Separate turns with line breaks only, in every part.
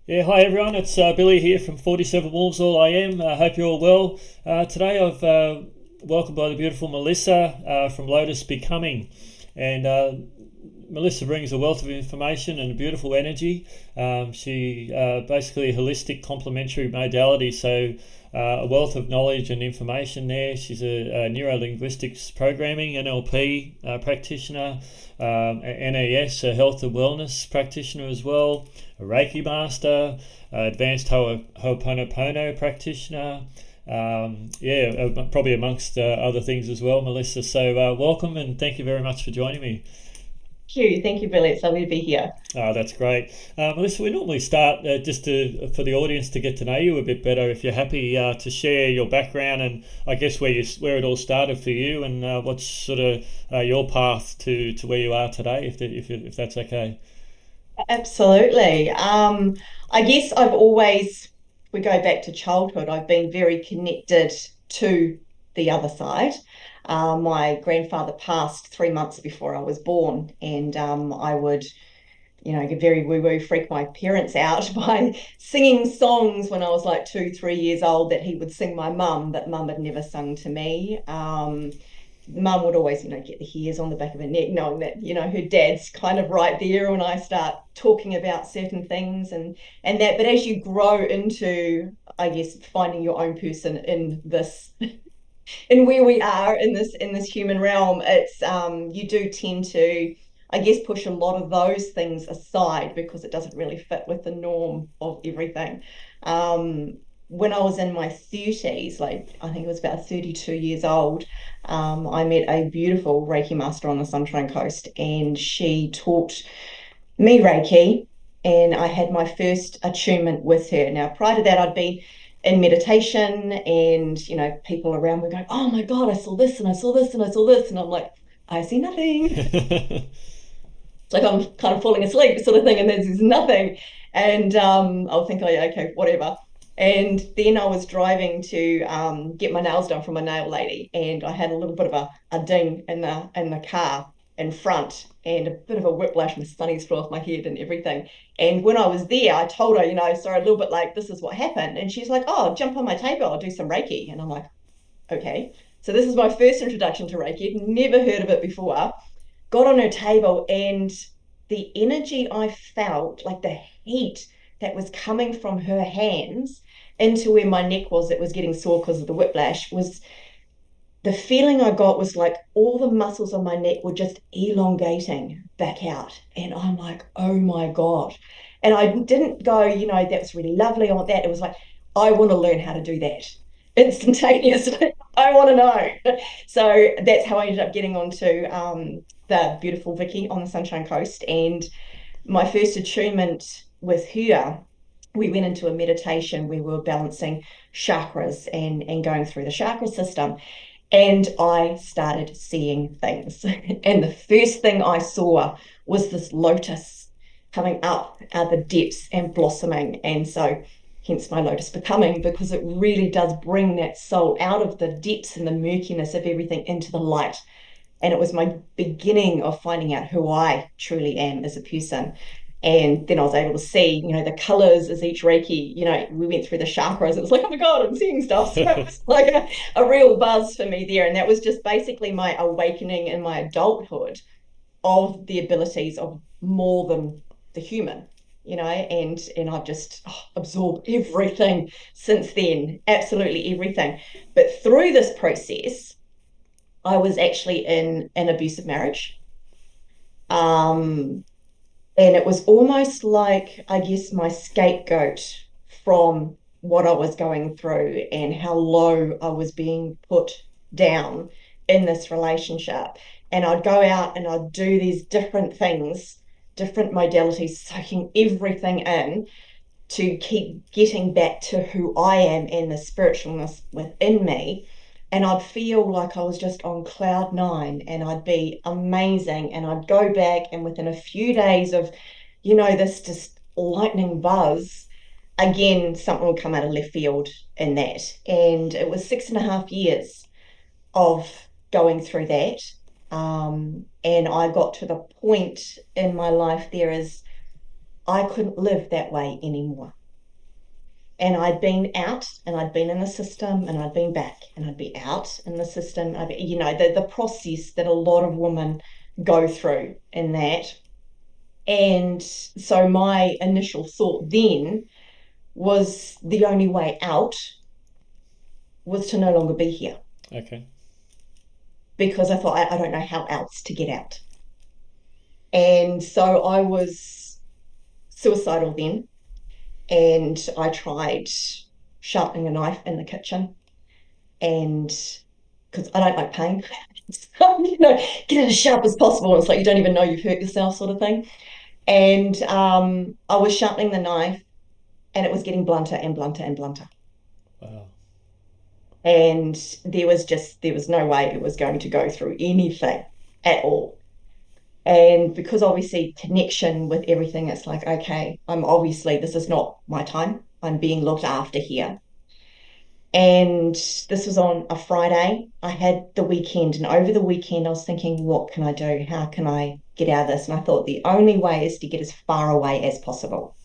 Yeah, hi everyone. It's Billy here from 47 Wolves All I Am. I hope you're all well. Today I've welcomed by the beautiful Melissa from Lotus Becoming. And Melissa brings a wealth of information and a beautiful energy. She basically a holistic complementary modality, so a wealth of knowledge and information there. She's a neuro-linguistics programming (NLP) practitioner, NAS, a health and wellness practitioner as well, a Reiki master, advanced Ho'oponopono practitioner. Probably amongst other things as well, Melissa. So welcome and thank you very much for joining me.
Thank you, Billy. It's lovely to be here.
Oh, that's great. Melissa, we normally start for the audience to get to know you a bit better. If you're happy to share your background and I guess where it all started for you and what's sort of your path to where you are today, if that's okay.
Absolutely. I guess if we go back to childhood, I've been very connected to the other side. My grandfather passed 3 months before I was born, and I would, get very woo-woo, freak my parents out by singing songs when I was like 2, 3 years old that he would sing my mum, but mum had never sung to me. Mum would always, get the hairs on the back of her neck, knowing that, her dad's kind of right there when I start talking about certain things and that. But as you grow into, I guess, finding your own person in this, in where we are in this human realm, it's you do tend to, I guess, push a lot of those things aside because it doesn't really fit with the norm of everything. When I was in my 30s, like I think it was about 32 years old, I met a beautiful Reiki master on the Sunshine Coast, and she taught me Reiki, and I had my first attunement with her. Now, prior to that, I'd been in meditation, and people around were going, "Oh my God, I saw this and I saw this and I saw this," and I'm like, "I see nothing." It's like I'm kind of falling asleep, sort of thing, and there's nothing. And I'll think, "Oh yeah, okay, whatever." And then I was driving to get my nails done from a nail lady, and I had a little bit of a ding in the car in front, and a bit of a whiplash. My sunnies flew off my head and everything. And when I was there, I told her, sorry, a little bit like this is what happened, and she's like, "Oh, jump on my table, I'll do some Reiki." And I'm like, "Okay." So this is my first introduction to Reiki. I'd never heard of it before. Got on her table, and the energy I felt, like the heat that was coming from her hands into where my neck was, that was getting sore because of the whiplash, was the feeling I got was like all the muscles on my neck were just elongating back out. And I'm like, oh my God. And I didn't go, that's really lovely. I want that. It was like, I want to learn how to do that instantaneously. I want to know. So that's how I ended up getting onto the beautiful Vicky on the Sunshine Coast. And my first attunement with her, we went into a meditation where we were balancing chakras and going through the chakra system. And I started seeing things. And the first thing I saw was this lotus coming up out of the depths and blossoming. And so, hence my lotus becoming, because it really does bring that soul out of the depths and the murkiness of everything into the light. And it was my beginning of finding out who I truly am as a person. And then I was able to see, the colors as each Reiki, we went through the chakras. It was like, oh my God, I'm seeing stuff. So it was like a real buzz for me there. And that was just basically my awakening in my adulthood of the abilities of more than the human, and I've just absorbed everything since then, absolutely everything. But through this process, I was actually in an abusive marriage. Um, and it was almost like, I guess, my scapegoat from what I was going through and how low I was being put down in this relationship. And I'd go out and I'd do these different things, different modalities, soaking everything in to keep getting back to who I am and the spiritualness within me. And I'd feel like I was just on cloud nine, and I'd be amazing. And I'd go back, and within a few days of, this just lightning buzz, again, something would come out of left field in that. And it was 6.5 years of going through that. And I got to the point in my life there is I couldn't live that way anymore. And I'd been out and I'd been in the system and I'd been back and I'd be out in the system. The process that a lot of women go through in that. And so my initial thought then was the only way out was to no longer be here,
Okay.
because I thought I don't know how else to get out. And so I was suicidal then, and I tried sharpening a knife in the kitchen, and because I don't like pain, so, get it as sharp as possible. It's like you don't even know you've hurt yourself, sort of thing. And I was sharpening the knife, and it was getting blunter and blunter and blunter.
Wow.
And there was no way it was going to go through anything at all. And because obviously connection with everything, it's like, okay, this is not my time. I'm being looked after here. And this was on a Friday. I had the weekend, and over the weekend, I was thinking, what can I do? How can I get out of this? And I thought the only way is to get as far away as possible.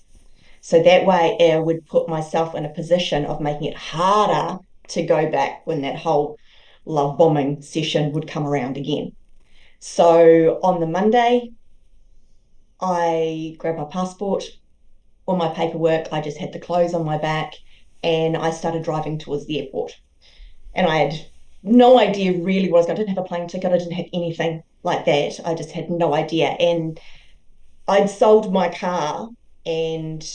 So that way, I would put myself in a position of making it harder to go back when that whole love bombing session would come around again. So on the Monday, I grabbed my passport, all my paperwork. I just had the clothes on my back, and I started driving towards the airport. And I had no idea really what I was going to. I didn't have a plane ticket. I didn't have anything like that. I just had no idea. And I'd sold my car, and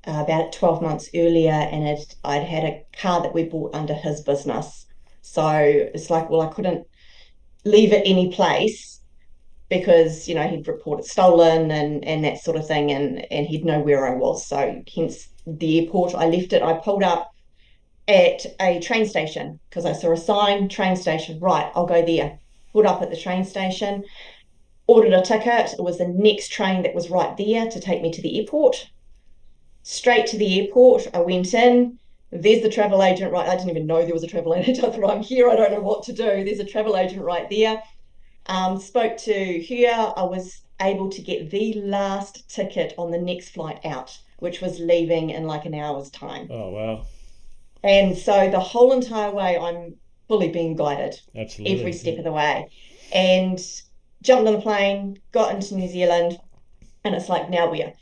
about 12 months earlier, and I'd had a car that we bought under his business. So it's like, well, I couldn't leave it any place, because he'd report it stolen and that sort of thing, and he'd know where I was. So hence the airport. I left it. I pulled up at a train station because I saw a sign, train station. Right, I'll go there. Pulled up at the train station, ordered a ticket. It was the next train that was right there to take me to the airport. Straight to the airport. I went in. There's the travel agent, right? I didn't even know there was a travel agent. I thought, I'm here. I don't know what to do. There's a travel agent right there. Spoke to her. I was able to get the last ticket on the next flight out, which was leaving in like an hour's time.
Oh, wow.
And so the whole entire way, I'm fully being guided
Absolutely.
every step of the way. And jumped on the plane, got into New Zealand, and it's like, now where?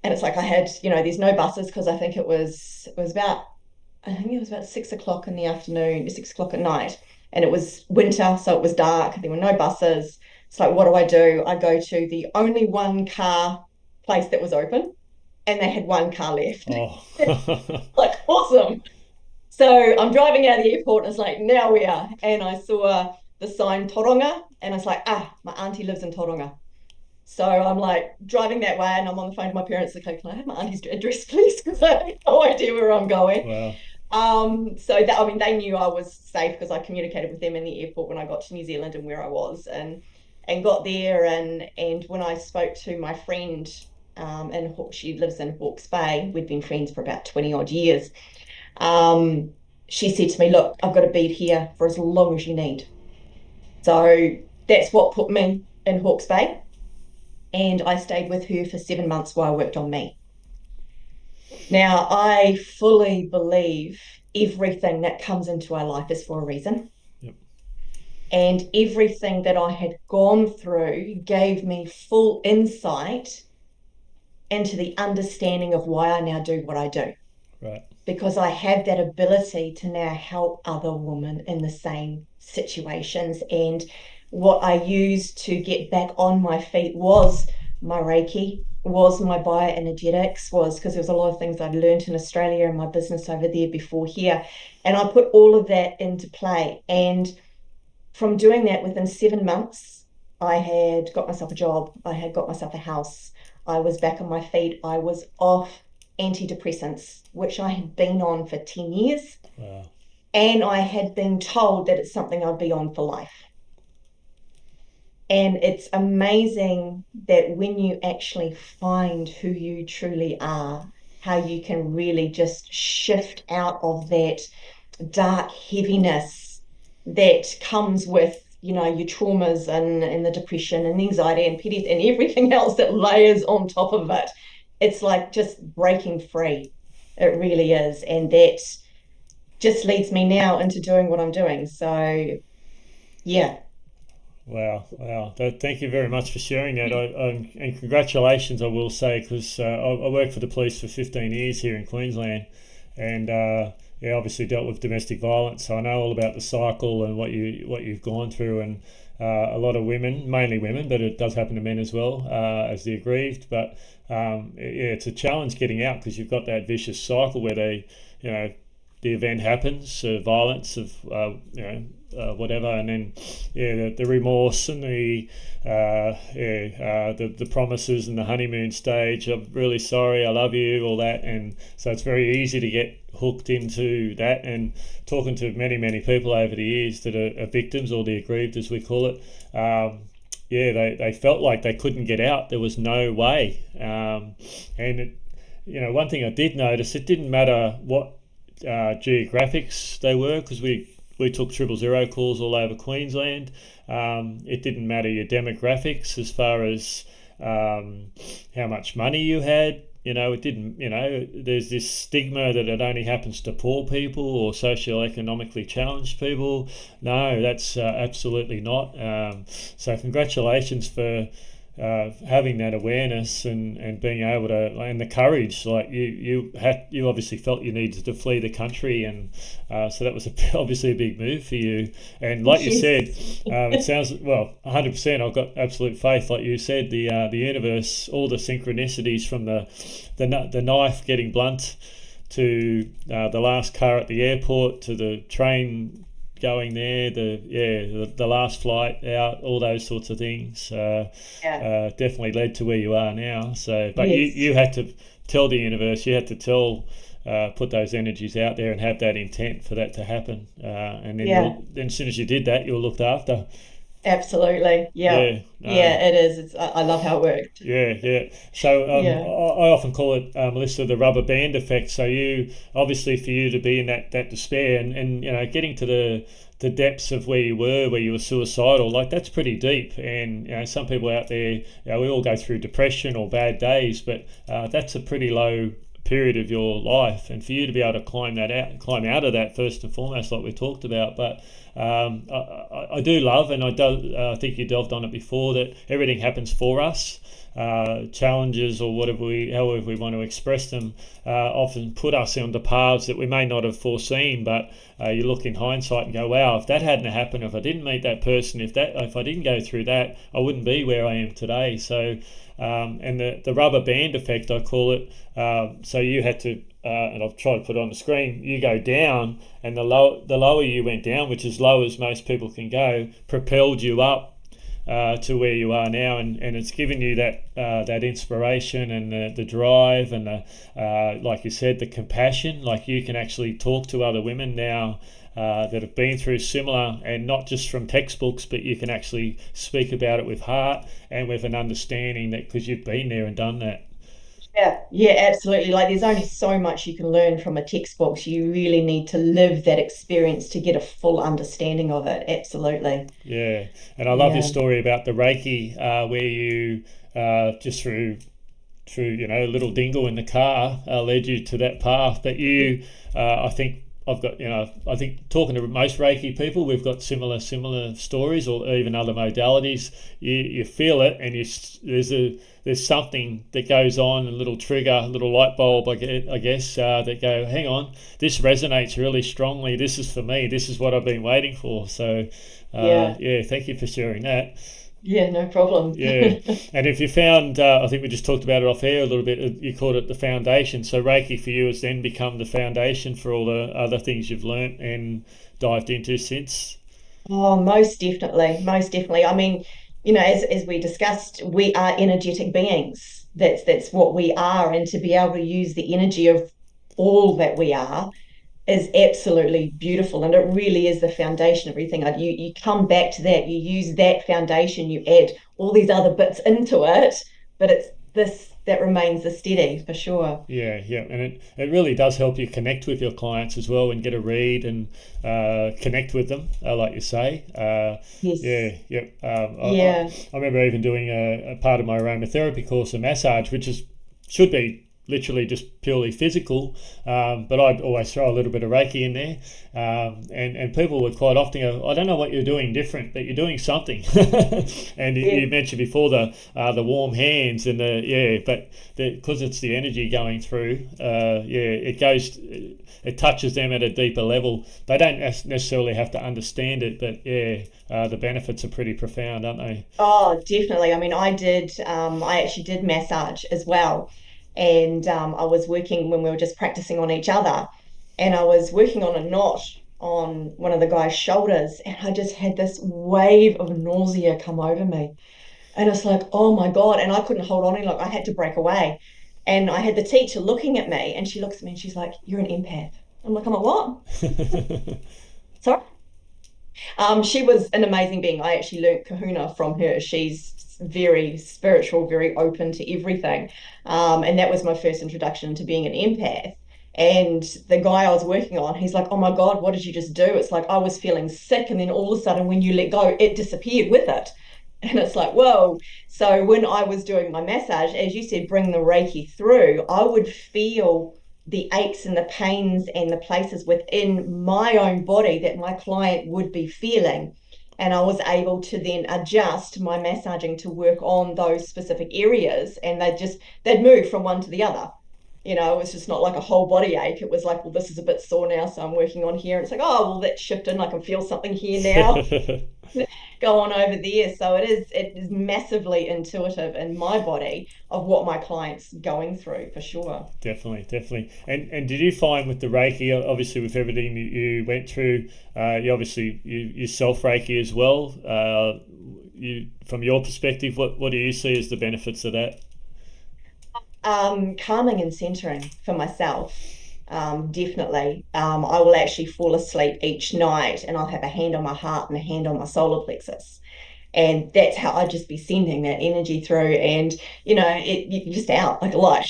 And it's like I had, there's no buses, because I think it was about, 6 o'clock in the afternoon, 6 o'clock at night. And it was winter, so it was dark. There were no buses. It's like, what do? I go to the only one car place that was open, and they had one car left.
Oh.
Like, awesome. So I'm driving out of the airport, and it's like, now we are. And I saw the sign Tauranga, and it's like, my auntie lives in Tauranga. So I'm like driving that way, and I'm on the phone to my parents. Like, can I have my auntie's address, please? Because I have no idea where I'm going.
Wow.
So they knew I was safe, because I communicated with them in the airport when I got to New Zealand and where I was, and got there, and when I spoke to my friend, and she lives in Hawke's Bay. We'd been friends for about 20 odd years. She said to me, look, I've got a bed here for as long as you need. So that's what put me in Hawke's Bay. And I stayed with her for 7 months while I worked on me. Now, I fully believe everything that comes into our life is for a reason.
Yep.
And everything that I had gone through gave me full insight into the understanding of why I now do what I do.
Right.
Because I have that ability to now help other women in the same situations. And what I used to get back on my feet was my Reiki, was my bioenergetics, was because there was a lot of things I'd learned in Australia and my business over there before here. And I put all of that into play. And from doing that, within 7 months, I had got myself a job. I had got myself a house. I was back on my feet. I was off antidepressants, which I had been on for 10 years.
Wow.
And I had been told that it's something I'd be on for life. And it's amazing that when you actually find who you truly are, how you can really just shift out of that dark heaviness that comes with your traumas and the depression and anxiety and PTSD and everything else that layers on top of it. It's like just breaking free. It really is. And that just leads me now into doing what I'm doing. So yeah.
Wow, wow. Thank you very much for sharing that. And congratulations, I will say, because I worked for the police for 15 years here in Queensland, and yeah, obviously dealt with domestic violence. So I know all about the cycle and what you've gone through, and a lot of women, mainly women, but it does happen to men as well, as the aggrieved. But yeah, it's a challenge getting out because you've got that vicious cycle where they, you know, the event happens, violence of whatever, and then yeah, the remorse and the promises and the honeymoon stage. I'm really sorry, I love you, all that, and so it's very easy to get hooked into that. And talking to many people over the years that are victims or the aggrieved, as we call it. Yeah, they felt like they couldn't get out. There was no way, and one thing I did notice, it didn't matter what geographics they were, because we took 000 calls all over Queensland. It didn't matter your demographics as far as how much money you had. It didn't. There's this stigma that it only happens to poor people or socioeconomically challenged people. No, that's absolutely not. So congratulations for having that awareness and being able to, and the courage. Like you obviously felt you needed to flee the country, and so that was obviously a big move for you. And like you said, it sounds, well, 100%. I've got absolute faith. Like you said, the universe, all the synchronicities from the knife getting blunt to the last car at the airport to the train going there, the last flight out, all those sorts of things definitely led to where you are now. So, but
Yes.
you had to tell the universe, you had to put those energies out there and have that intent for that to happen. And then, then as soon as you did that, you were looked after.
Absolutely. Yeah.
Yeah, no.
Yeah, it is. I love how it worked.
Yeah. So
Yeah.
I often call it, Melissa, the rubber band effect. So you, obviously, for you to be in that despair and getting to the depths of where you were suicidal, like that's pretty deep. And some people out there, we all go through depression or bad days, but that's a pretty low period of your life, and for you to be able to climb out of that first and foremost, like we talked about. But I do love, and I think you delved on it before, that everything happens for us. Challenges or however we want to express them, often put us on the paths that we may not have foreseen. But you look in hindsight and go, wow, if that hadn't happened, if I didn't meet that person, if I didn't go through that, I wouldn't be where I am today. So and the rubber band effect, I call it. So you had to, and I'll try to put it on the screen, you go down, and the lower you went down, which is low as most people can go, propelled you up to where you are now, and it's given you that inspiration and the drive and like you said, the compassion. Like you can actually talk to other women now that have been through similar, and not just from textbooks, but you can actually speak about it with heart and with an understanding, that because you've been there and done that.
Yeah, absolutely. Like there's only so much you can learn from a textbook. You really need to live that experience to get a full understanding of it. Absolutely.
Yeah, and I love your
Yeah.
story about the Reiki, where you just through a little dingle in the car led you to that path. But you, I think I've got, I think talking to most Reiki people, we've got similar stories, or even other modalities. You feel it, and there's something that goes on, a little trigger, a little light bulb, I guess, that go, hang on, this resonates really strongly. This is for me. This is what I've been waiting for. So,
Yeah.
thank you for sharing that.
Yeah, no problem.
Yeah, and if you found, I think we just talked about it off air a little bit, you called it the foundation. So Reiki for you has then become the foundation for all the other things you've learnt and dived into since.
Oh, most definitely. Most definitely. I mean, as we discussed, we are energetic beings. That's what we are. And to be able to use the energy of all that we are is absolutely beautiful. And it really is the foundation of everything. You come back to that, you use that foundation, you add all these other bits into it, but that remains the steady for sure.
Yeah, yeah, and it really does help you connect with your clients as well and get a read and connect with them, like you say.
Yes.
Yeah, yeah.
Yeah.
I remember even doing a part of my aromatherapy course, a massage, which is should be literally just purely physical, but I'd always throw a little bit of Reiki in there, and people would quite often go, "I don't know what you're doing different, but you're doing something." And
Yeah.
you mentioned before the warm hands and the yeah, but because it's the energy going through, it touches them at a deeper level. They don't necessarily have to understand it, but yeah, the benefits are pretty profound, aren't they?
Oh, definitely. I mean, I actually did massage as well. And I was working when we were just practicing on each other. And I was working on a knot on one of the guy's shoulders. And I just had this wave of nausea come over me. And it's like, oh my God. And I couldn't hold on any longer. I had to break away. And I had the teacher looking at me, and she looks at me and she's like, "You're an empath." I'm a what? Sorry? She was an amazing being. I actually learnt kahuna from her. She's very spiritual, very open to everything. And that was my first introduction to being an empath. And the guy I was working on, he's like, "Oh my God, what did you just do?" It's like I was feeling sick, and then all of a sudden, when you let go, it disappeared with it. And it's like, whoa. So when I was doing my massage, as you said, bring the Reiki through, I would feel the aches and the pains and the places within my own body that my client would be feeling. And I was able to then adjust my massaging to work on those specific areas, and they'd move from one to the other. It was just not like a whole body ache. It was like, well, this is a bit sore now, so I'm working on here. And it's like, oh, well, that's shifted and I can feel something here now. Go on over there. So it is massively intuitive in my body of what my client's going through for sure.
Definitely, definitely. And did you find with the Reiki, obviously with everything that you went through, you self Reiki as well. You from your perspective, what do you see as the benefits of that?
Calming and centering for myself. Definitely. I will actually fall asleep each night and I'll have a hand on my heart and a hand on my solar plexus. And that's how I'd just be sending that energy through. And, you're just out like a light,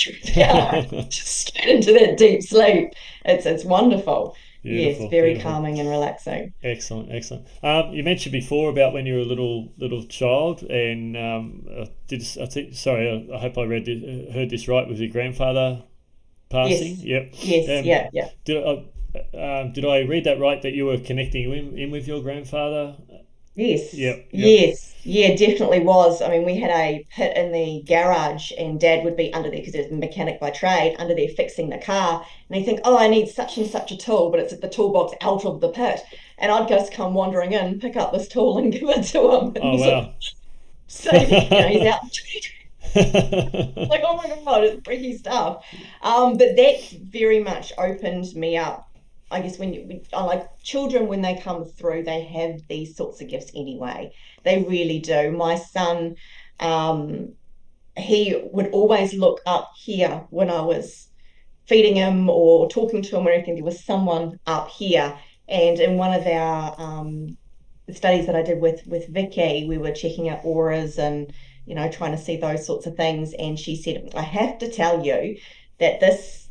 just straight into that deep sleep. It's wonderful. Yes,
Beautiful,
very
beautiful.
calming and relaxing.
Excellent, excellent. You mentioned before about when you were a little child, and I think. Sorry, I hope I heard this right. Was your grandfather passing?
Yes,
Yep.
yes, yeah, yeah.
Did I read that right? That you were connecting in with your grandfather?
Yes,
Yep, yep.
yes, yeah, definitely was. I mean, we had a pit in the garage, and Dad would be under there because he was a mechanic by trade, under there fixing the car. And he'd think, "Oh, I need such and such a tool," but it's at the toolbox out of the pit. And I'd just come wandering in, pick up this tool, and give it to him. And
Oh
he's like,
wow.
say, he's out. Like, oh my God, it's freaky stuff. But that very much opened me up. I guess I like children, when they come through, they have these sorts of gifts anyway. They really do. My son, um, he would always look up here when I was feeding him or talking to him or anything. There was someone up here. And in one of our studies that I did with Vicky, we were checking out auras and trying to see those sorts of things. And she said, "I have to tell you that this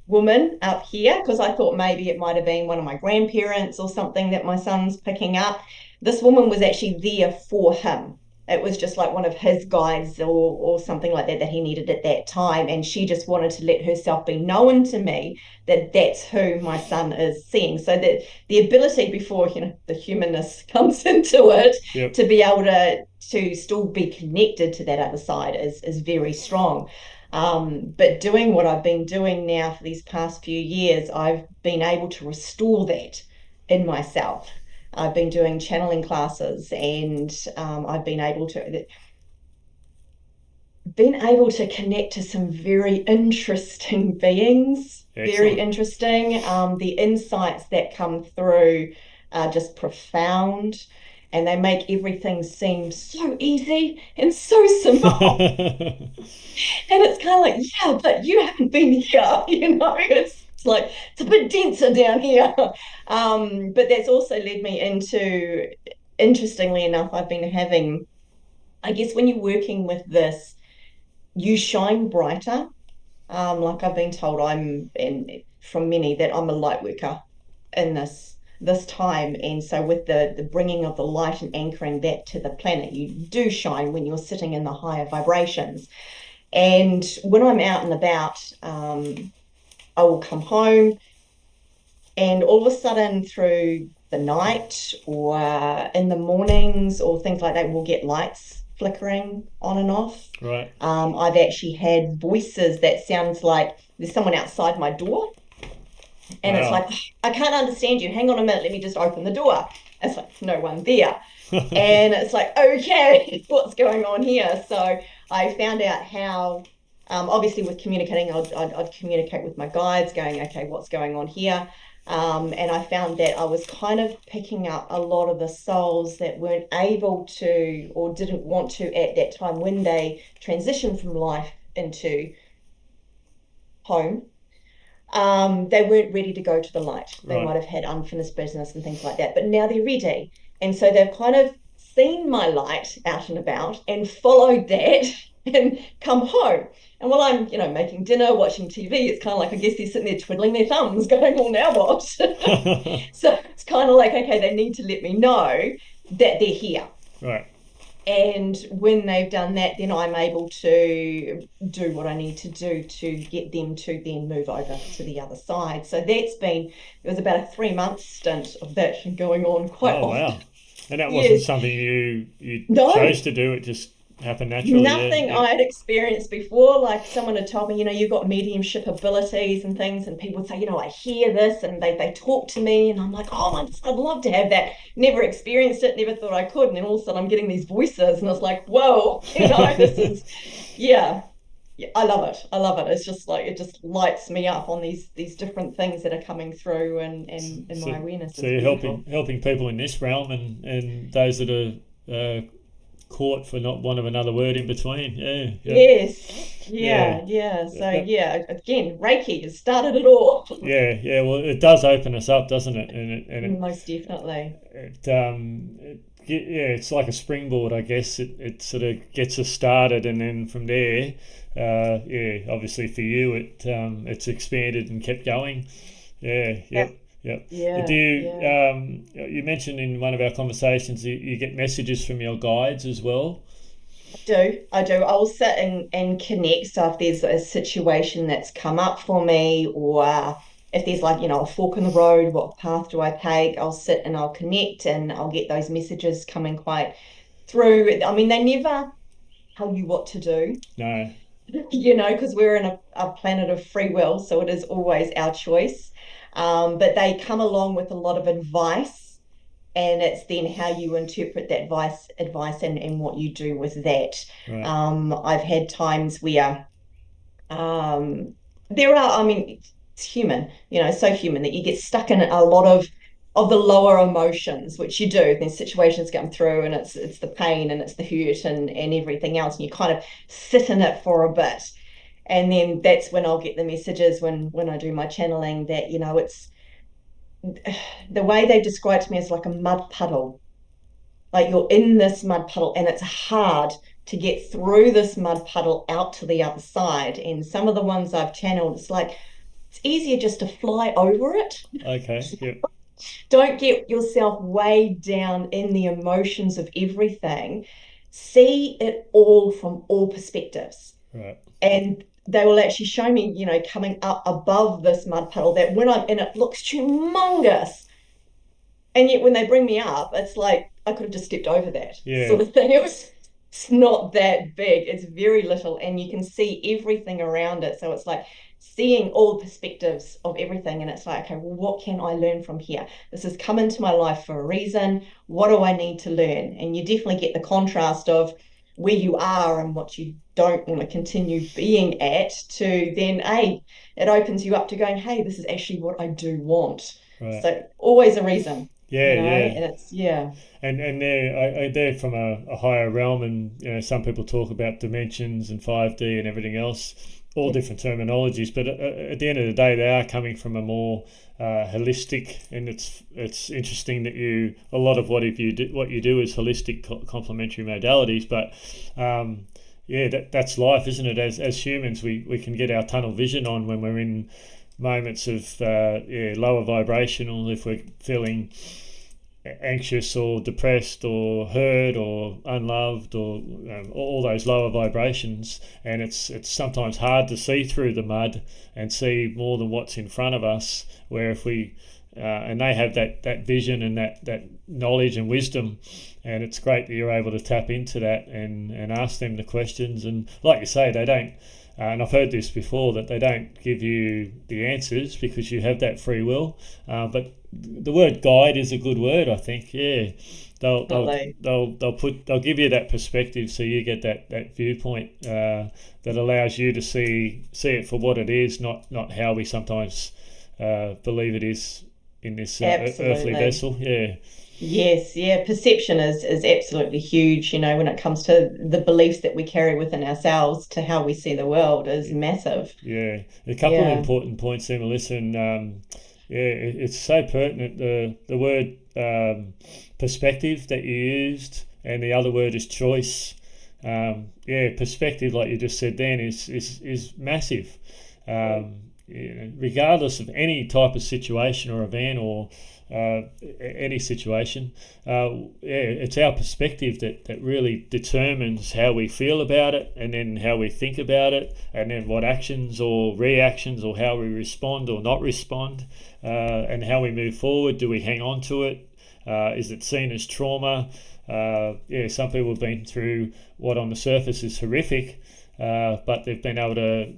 woman up here," because I thought maybe it might have been one of my grandparents or something that my son's picking up. This woman was actually there for him. It was just like one of his guides or something like that he needed at that time. And she just wanted to let herself be known to me that that's who my son is seeing. So that the ability, before the humanness comes into it,
Yep.
to be able to still be connected to that other side is very strong. But doing what I've been doing now for these past few years, I've been able to restore that in myself. I've been doing channeling classes, and I've been able to connect to some very interesting beings, very
Excellent.
interesting. The insights that come through are just profound, and they make everything seem so easy and so simple. And it's kind of like, yeah, but you haven't been here, it's like it's a bit denser down here. But that's also led me into, interestingly enough, I've been having, I guess when you're working with this you shine brighter. Like I've been told, and from many, that I'm a light worker in this time. And so with the bringing of the light and anchoring that to the planet, you do shine when you're sitting in the higher vibrations. And when I'm out and about, I will come home, and all of a sudden through the night or in the mornings or things like that, we'll get lights flickering on and off.
Right.
I've actually had voices that sounds like there's someone outside my door, and it's
Wow.
like, I can't understand you. Hang on a minute, let me just open the door. It's like no one there. And it's like, okay, what's going on here? So I found out how, obviously, with communicating, I'd communicate with my guides, going, okay, what's going on here? And I found that I was kind of picking up a lot of the souls that weren't able to or didn't want to at that time when they transitioned from life into home. They weren't ready to go to the light. They might
Right.
have had unfinished business and things like that, but now they're ready. And so they've kind of seen my light out and about and followed that and come home. And while I'm, making dinner, watching TV, it's kind of like, I guess they're sitting there twiddling their thumbs, going, well, now what? So it's kind of like, okay, they need to let me know that they're here.
Right.
And when they've done that, then I'm able to do what I need to do to get them to then move over to the other side. So it was about a 3 month stint of that going on quite
Oh
often.
wow. And that wasn't
Yes.
something you
No,
chose to do. It just happened naturally. Yeah.
nothing
Yeah.
I had experienced before. Like someone had told me, you've got mediumship abilities and things, and people would say, I hear this, and they talk to me, and I'm like, oh my, I'd love to have that. Never experienced it, never thought I could, and then all of a sudden I'm getting these voices, and I was like, whoa, this is, yeah. Yeah, I love it. I love it. It's just like it just lights me up on these different things that are coming through, and my
So,
awareness
so
is
you're
beautiful.
helping people in this realm and those that are caught for not want of another word in between. Yeah. Yeah.
Yes.
Yeah.
Yeah, yeah. So
That,
yeah, again, Reiki has started it all.
yeah. Yeah. Well, it does open us up, doesn't it?
Most definitely.
Yeah, it's like a springboard, I guess. It sort of gets us started, and then from there, yeah, obviously for you, it's expanded and kept going. Yeah,
Yep.
yep, yep. Do
Yeah,
you
yeah.
you mentioned in one of our conversations you get messages from your guides as well?
I do. I will sit and connect. So if there's a situation that's come up for me, or if there's like, a fork in the road, what path do I take? I'll sit and I'll connect, and I'll get those messages coming quite through. I mean, they never tell you what to do,
No.
because we're in a planet of free will, so it is always our choice. But they come along with a lot of advice, and it's then how you interpret that advice and what you do with that.
Right.
I've had times where um, there are, I mean, it's human, so human that you get stuck in a lot of the lower emotions, which you do. There's situations come through, and it's the pain and it's the hurt and everything else, and you kind of sit in it for a bit. And then that's when I'll get the messages when I do my channeling that, it's the way they describe to me is like a mud puddle. Like you're in this mud puddle, and it's hard to get through this mud puddle out to the other side. And some of the ones I've channeled, it's like it's easier just to fly over it.
Okay. Yep.
Don't get yourself way down in the emotions of everything. See it all from all perspectives.
Right.
And they will actually show me, coming up above this mud puddle that when I'm in it looks humongous. And yet when they bring me up, it's like I could have just stepped over that
Yeah.
sort of thing. It's not that big. It's very little, and you can see everything around it. So it's like seeing all perspectives of everything. And it's like, okay, well, what can I learn from here? This has come into my life for a reason. What do I need to learn? And you definitely get the contrast of where you are and what you don't want to continue being at, to then, it opens you up to going, hey, this is actually what I do want.
Right.
So always a reason,
Yeah. Yeah.
and it's, yeah.
And they're from a higher realm, and some people talk about dimensions and 5D and everything else, all
Yep.
different terminologies. But at the end of the day, they are coming from a more holistic, and it's interesting that a lot of what you do is holistic complementary modalities, but yeah, that's life, isn't it? As humans, we can get our tunnel vision on when we're in moments of lower vibrational, if we're feeling anxious or depressed or hurt or unloved or all those lower vibrations, and it's sometimes hard to see through the mud and see more than what's in front of us, where if we and they have that vision and that knowledge and wisdom, and it's great that you're able to tap into that and ask them the questions. And like you say, they don't and I've heard this before, that they don't give you the answers because you have that free will. But the word guide is a good word, I think. Yeah,
Definitely.
they'll give you that perspective, so you get that viewpoint that allows you to see it for what it is, not how we sometimes believe it is in this earthly
Absolutely.
vessel. Yeah.
Yes, yeah, perception is absolutely huge, when it comes to the beliefs that we carry within ourselves to how we see the world is massive.
Yeah, a couple of
Yeah.
important points there, Melissa, and yeah, it's so pertinent. The word perspective that you used, and the other word is choice. Yeah, perspective, like you just said, then is massive. Regardless of any type of situation or event or any situation, yeah, it's our perspective that really determines how we feel about it, and then how we think about it, and then what actions or reactions or how we respond or not respond, and how we move forward. Do we hang on to it? Is it seen as trauma? Yeah, some people have been through what on the surface is horrific, but they've been able to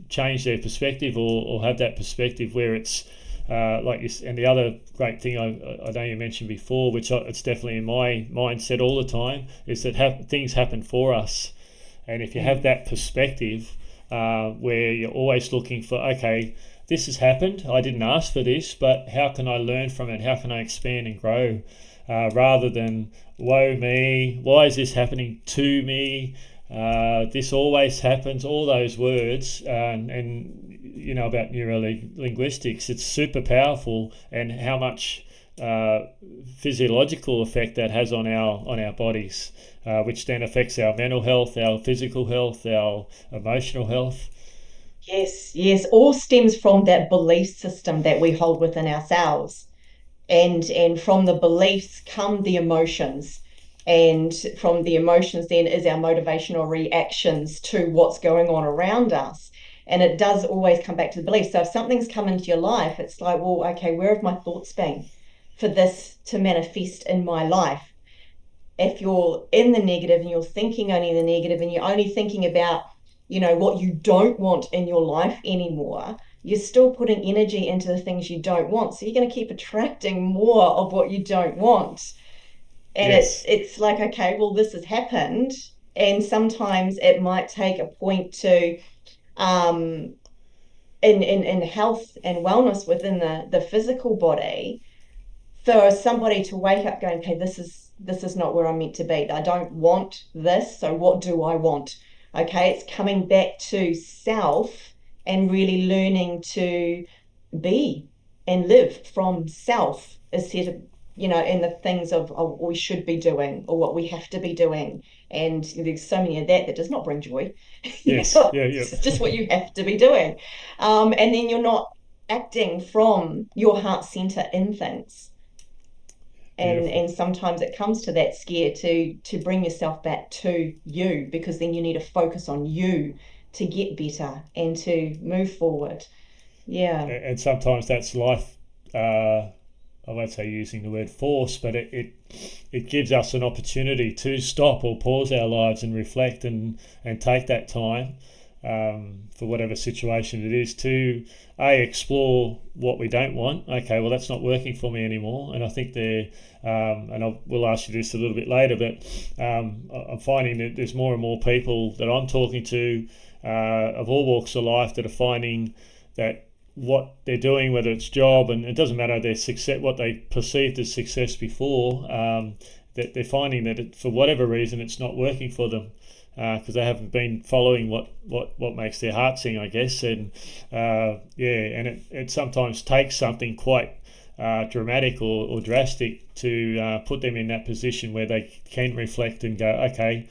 change their perspective, or have that perspective where it's like you. And the other great thing I know you mentioned before, which it's definitely in my mindset all the time, is that things happen for us, and if you have
Mm.
that perspective, where you're always looking for, okay, this has happened, I didn't ask for this, but how can I learn from it? How can I expand and grow? Rather than, woe me, why is this happening to me? This always happens, all those words, and about neuro linguistics, it's super powerful, and how much physiological effect that has on our bodies, which then affects our mental health, our physical health, our emotional health.
Yes, yes, all stems from that belief system that we hold within ourselves. And from the beliefs come the emotions. And from the emotions then is our motivational reactions to what's going on around us. And it does always come back to the belief. So if something's come into your life, it's like, well, okay, where have my thoughts been for this to manifest in my life? If you're in the negative and you're thinking only the negative, and you're only thinking about, what you don't want in your life anymore, you're still putting energy into the things you don't want. So you're going to keep attracting more of what you don't want. And it's
Yes.
it's like, okay, well, this has happened. And sometimes it might take a point to in health and wellness within the physical body, for somebody to wake up going, okay, this is not where I'm meant to be. I don't want this. So what do I want? Okay, it's coming back to self and really learning to be and live from self instead of, in the things of what we should be doing or what we have to be doing. And there's so many of that does not bring joy.
Yes. Yeah.
It's just what
Yeah.
you have to be doing. And then you're not acting from your heart center in things. and
Beautiful.
and sometimes it comes to that scare to bring yourself back to you, because then you need to focus on you to get better and to move forward. Yeah.
And sometimes that's life. I won't say using the word force, but it gives us an opportunity to stop or pause our lives and reflect, and take that time, for whatever situation it is, to explore what we don't want. Okay, well, that's not working for me anymore, and I think we'll ask you this a little bit later, but I'm finding that there's more and more people that I'm talking to, of all walks of life, that are finding that what they're doing, whether it's job, and it doesn't matter their success, what they perceived as success before, that they're finding that for whatever reason it's not working for them, because they haven't been following what makes their heart sing, I guess. And yeah, and it sometimes takes something quite dramatic or drastic to put them in that position where they can reflect and go, okay,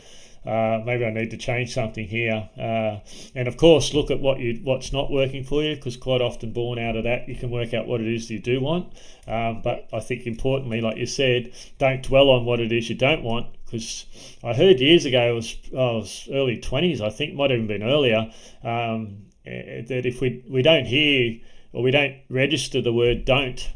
maybe I need to change something here. And of course, look at what's not working for you, because quite often born out of that, you can work out what it is you do want. But I think importantly, like you said, don't dwell on what it is you don't want, because I heard years ago, I was early 20s, I think, might have even been earlier, that if we don't hear or we don't register the word don't.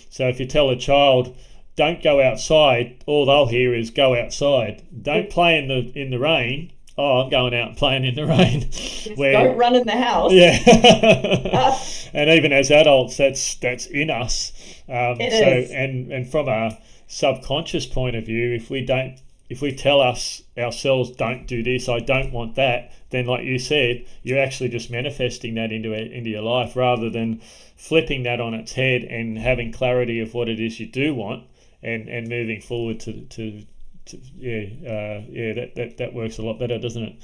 So if you tell a child, don't go outside, all they'll hear is go outside. Don't play in the rain. Oh, I'm going out and playing in the rain.
Don't run in the house.
Yeah. And even as adults, that's in us.
It is.
And from a subconscious point of view, if we tell ourselves don't do this, I don't want that, then like you said, you're actually just manifesting that into your life, rather than flipping that on its head and having clarity of what it is you do want, and moving forward to that works a lot better, doesn't it?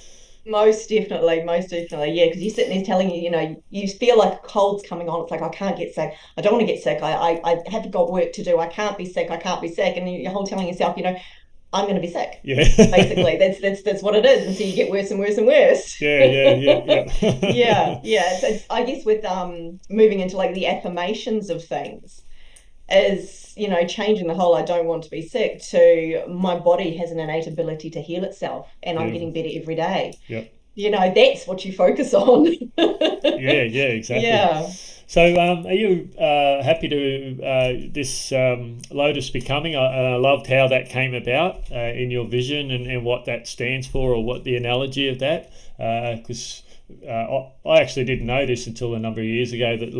Most definitely, yeah. Because you're sitting there telling you feel like a cold's coming on. It's like, I can't get sick. I don't want to get sick. I have got work to do. I can't be sick. I can't be sick. And you're whole telling yourself, I'm going to be sick.
Yeah.
Basically, that's what it is. And so you get worse and worse and worse. Yeah. It's I guess with moving into like the affirmations of things is, changing the whole I don't want to be sick to my body has an innate ability to heal itself, and I'm getting better every day.
Yep.
That's what you focus on.
Yeah, exactly.
Yeah.
So, are you happy to this Lotus Becoming? I loved how that came about in your vision, and what that stands for, or what the analogy of that. Because I actually didn't know this until a number of years ago, that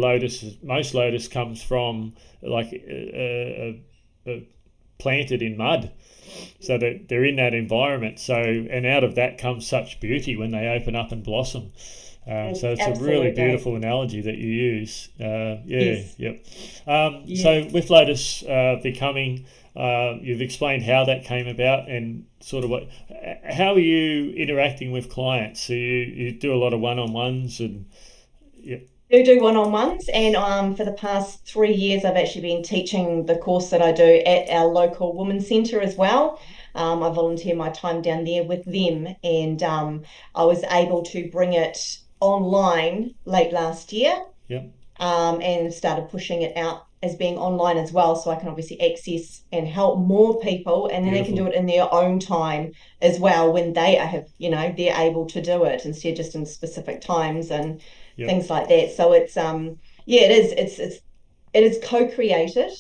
most lotus comes from like planted in mud, so that they're in that environment. So, and out of that comes such beauty when they open up and blossom. So it's
Absolutely.
a really beautiful analogy that you use.
Yes.
Yep.
Yeah.
So with Lotus Becoming, you've explained how that came about, and sort of how are you interacting with clients? So you do a lot of one-on-ones, and yeah.
Do one-on-ones, and for the past 3 years I've actually been teaching the course that I do at our local women's centre as well. I volunteer my time down there with them, and I was able to bring it online late last year,
Yep.
and started pushing it out as being online as well, so I can obviously access and help more people, and then they can do it in their own time as well, when they have, they're able to do it instead of just in specific times and things like that. So it's it is co-created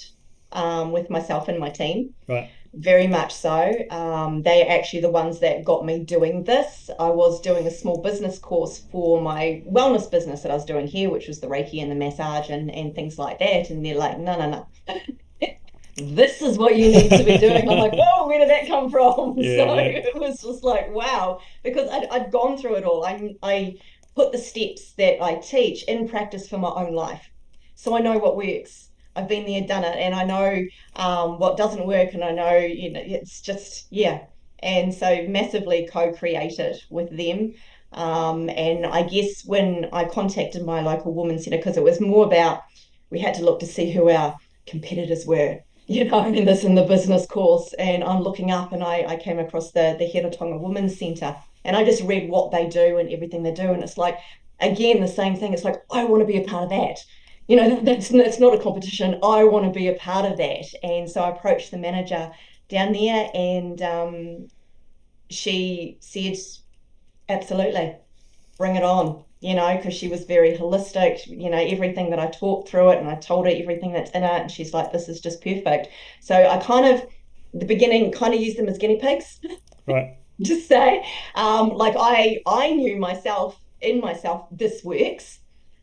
with myself and my team.
Right.
Very much so. They are actually the ones that got me doing this. I was doing a small business course for my wellness business that I was doing here, which was the Reiki and the massage and things like that. And they're like, no. This is what you need to be doing. I'm like, whoa, where did that come from? It was just like, wow, because I'd gone through it all. I put the steps that I teach in practice for my own life. So I know what works. I've been there, done it, and I know what doesn't work, and I know, it's just, yeah. And so massively co-created with them. And I guess when I contacted my local women's centre, because it was more about, we had to look to see who our competitors were, in the business course. And I'm looking up, and I came across the Hiratonga Women's Centre, and I just read what they do and everything they do. And it's like, again, the same thing. It's like, I want to be a part of that. That's not a competition. I want to be a part of that. And so I approached the manager down there, and she said, absolutely, bring it on, because she was very holistic, everything that I talked through it, and I told her everything that's in it, and she's like, this is just perfect. So I kind of, the beginning, kind of used them as guinea pigs.
Right.
To say, like I knew in myself, this works.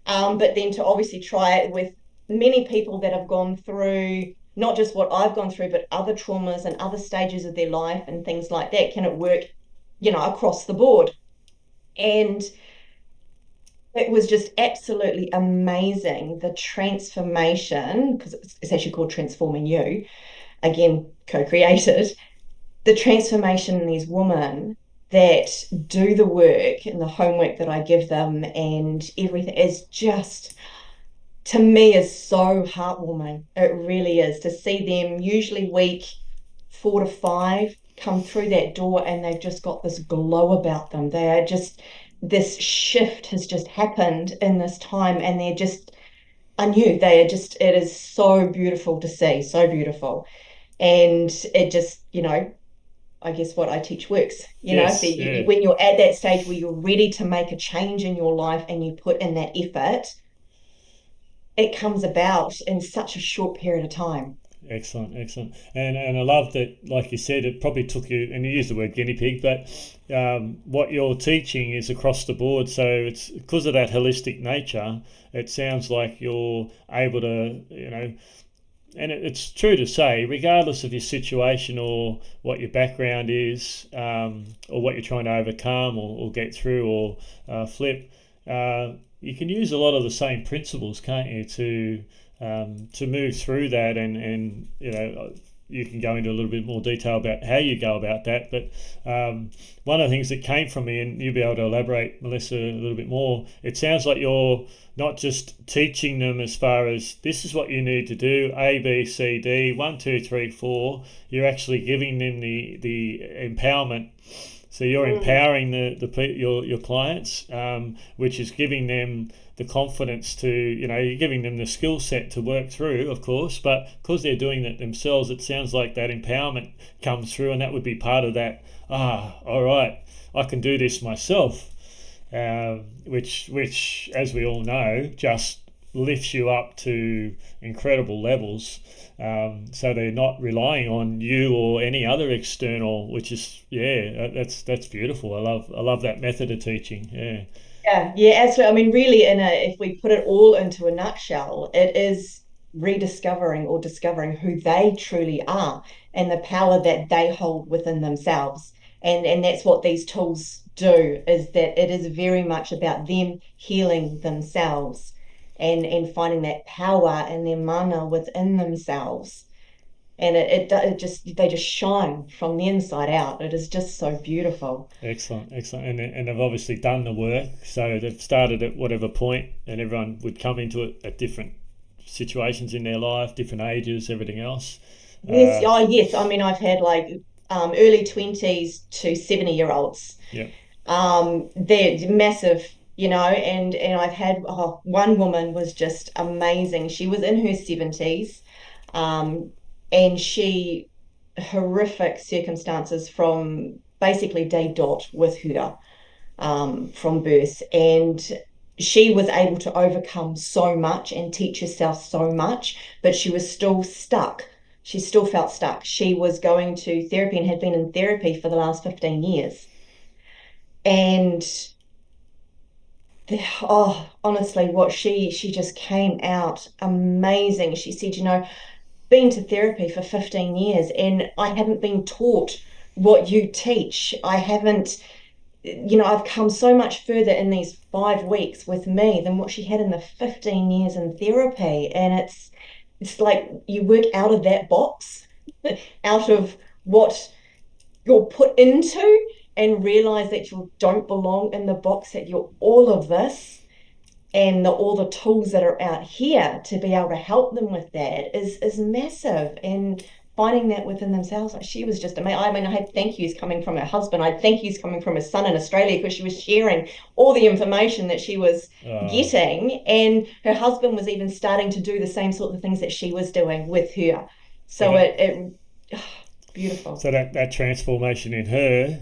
But then to obviously try it with many people that have gone through not just what I've gone through, but other traumas and other stages of their life and things like that. Can it work, across the board? And it was just absolutely amazing, the transformation, because it's actually called Transforming You, again, co-created, the transformation in these women that do the work and the homework that I give them, and everything is just, to me, is so heartwarming. It really is, to see them, usually week 4 to 5, come through that door and they've just got this glow about them. They are just, this shift has just happened in this time, and they're just anew. They are just, it is so beautiful to see, so beautiful. And it just, I guess what I teach works.
Yes, yeah.
When you're at that stage where you're ready to make a change in your life and you put in that effort, it comes about in such a short period of time.
Excellent, excellent, and I love that. Like you said, it probably took you, and you used the word guinea pig, but what you're teaching is across the board. So it's because of that holistic nature. It sounds like you're able to, and it's true to say, regardless of your situation or what your background is, or what you're trying to overcome or get through or flip, you can use a lot of the same principles, can't you, to move through that, and you can go into a little bit more detail about how you go about that. But one of the things that came from me, and you'll be able to elaborate, Melissa, a little bit more, it sounds like you're not just teaching them as far as this is what you need to do, A, B, C, D, 1, 2, 3, 4. You're actually giving them the empowerment. So you're empowering your clients, which is giving them the confidence to, you're giving them the skill set to work through, of course, but because they're doing it themselves, it sounds like that empowerment comes through, and that would be part of that. All right, I can do this myself, which, as we all know, just lifts you up to incredible levels. So they're not relying on you or any other external, which is that's beautiful. I love that method of teaching. Yeah,
Yeah, absolutely. I mean, really, if we put it all into a nutshell, it is rediscovering or discovering who they truly are and the power that they hold within themselves. And that's what these tools do, is that it is very much about them healing themselves and finding that power and their mana within themselves. And it just, they just shine from the inside out. It is just so beautiful.
excellent, excellent. And they've obviously done the work, so they've started at whatever point, and everyone would come into it at different situations in their life, different ages, everything else.
Yes, oh yes. I mean, I've had like early 20s to 70-year-olds.
Yeah.
They're massive, and I've had, one woman was just amazing. She was in her 70s, um, and she, horrific circumstances from basically day dot with her, from birth. And she was able to overcome so much and teach herself so much, but she was still stuck. She still felt stuck. She was going to therapy and had been in therapy for the last 15 years. And honestly, what she just came out amazing. She said, been to therapy for 15 years and I haven't been taught what you teach. I haven't, I've come so much further in these 5 weeks with me than what she had in the 15 years in therapy. And it's like you work out of that box, out of what you're put into, and realize that you don't belong in the box, that you're all of this, and all the tools that are out here to be able to help them with that is massive. And finding that within themselves, like, she was just amazing. I mean, I had thank yous coming from her husband. I had thank yous coming from her son in Australia, because she was sharing all the information that she was
Uh,
getting, and her husband was even starting to do the same sort of things that she was doing with her.
so
So
that
it beautiful.
So that transformation in her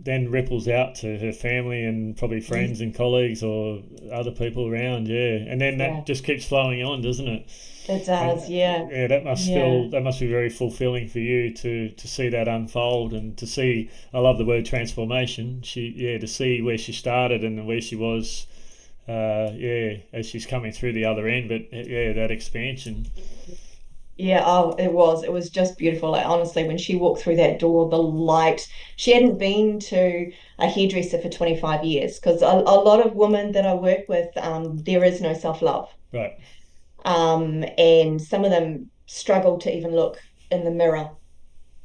then ripples out to her family and probably
Yes.
friends and colleagues or other people around, yeah. And then
Yeah,
that just keeps flowing on, doesn't it?
it
And
does. Yeah.
yeah,
Yeah.
that must be very fulfilling for you to see that unfold and to see. I love the word transformation. To see where she started and where she was. As she's coming through the other end, but yeah, that expansion.
Yeah, it was just beautiful. Like, honestly, when she walked through that door, the light, she hadn't been to a hairdresser for 25 years, because a lot of women that I work with, there is no self-love.
Right.
And some of them struggle to even look in the mirror.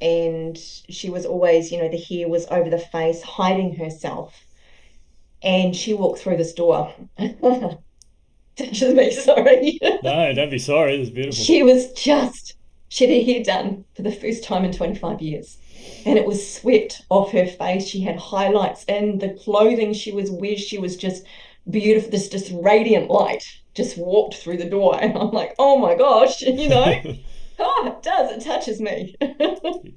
And she was always, the hair was over the face, hiding herself. And she walked through this door. Just me, sorry.
No, don't be sorry. It's beautiful.
She was just, she had her hair done for the first time in 25 years. and it was swept off her face. She had highlights in the clothing she was wearing. She was just beautiful. This just radiant light just walked through the door. And I'm like, oh my gosh, oh, it does. It touches me.
Yeah,